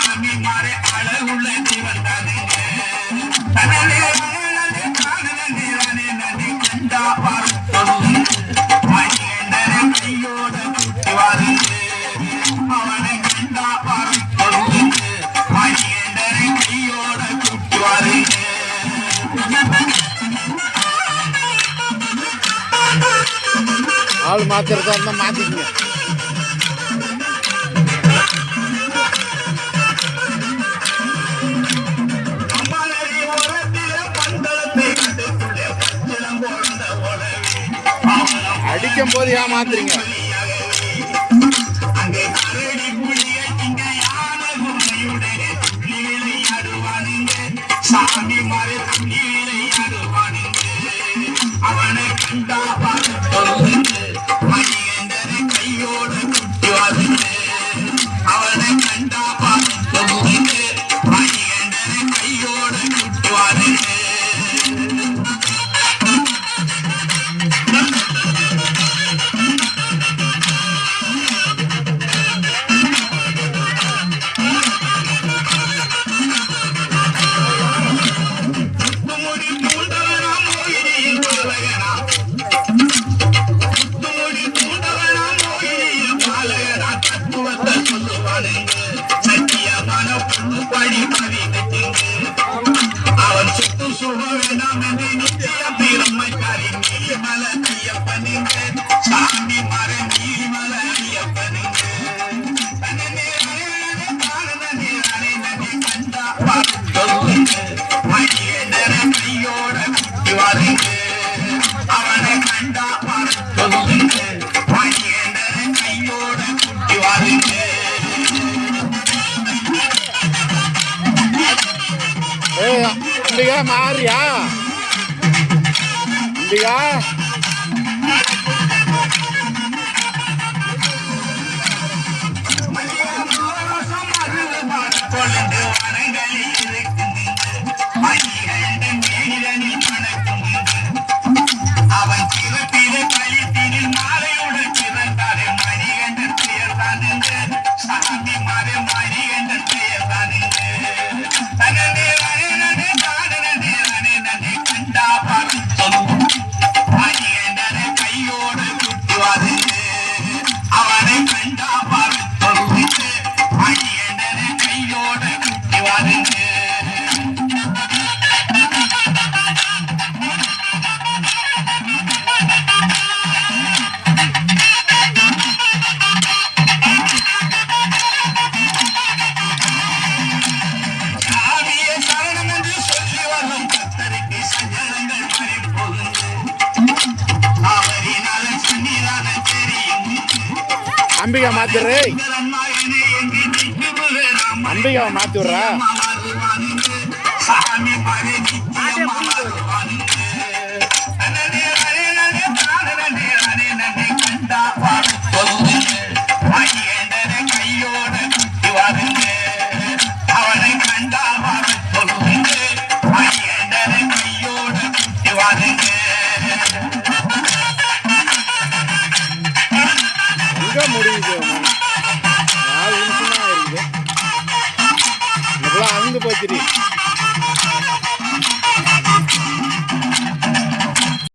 சாமி மாறே அழகுள்ள ஜீவன் தானுங்க தனனே கண்டா பார்த்து மணிகண்டனை கையோட குட்டி வாருங்க அவனை கண்டா பார்த்து மணிகண்டனை கையோட குட்டி வாருங்க ஆள் மாத்திரதா இருந்தா மாத்திக்கங்க அடிக்கும் போது ஏமாத்துறீங்க சாமி மாறி அவனை கண்டா மணிகண்டனை கையோட குட்டி வாருங்க அவனை கண்டா மணிகண்டனை கையோட குட்டி வாருங்க அவன் சுத்து சுக வேண்டாம் என்று நிச்சய பிரம்மச்சாரி நீமல ஐயப்பனுங்க சாமி மர நீமல ஐயப்பனுங்க கண்டா சொல்லுங்க மணிகண்டனை கையோட குட்டி வாருங்க அவனை கண்டா சொல்லுங்க மணிகண்டனை கையோட குட்டி வாருங்க அம்பிகா மாறியா அம்பிகா அவன் சிறப்பில கழித்தினில் மாலையுடன் பிறந்தாரே மணிகண்டன் பெயர் தானுங்க சாமி மாறே மணிகண்டன் பெயர் தானுங்க தனனே கண்டா பார்த்து மணிகண்டனை கையோட குட்டி வாருங்க அவனை கண்டா பார்த்து மணிகண்டனை கையோட குட்டி வாருங்க அம்பிகா மாத்துறே அம்பிகா மாத்தி விடுறா கையோட குட்டி வாருங்க அவனை கண்டா சொல்லுங்க மணிகண்டனை கையோட குட்டி வாருங்க முடியுது 4 நிமிஷம் தான் இருக்குது அவங்க போச்சுடி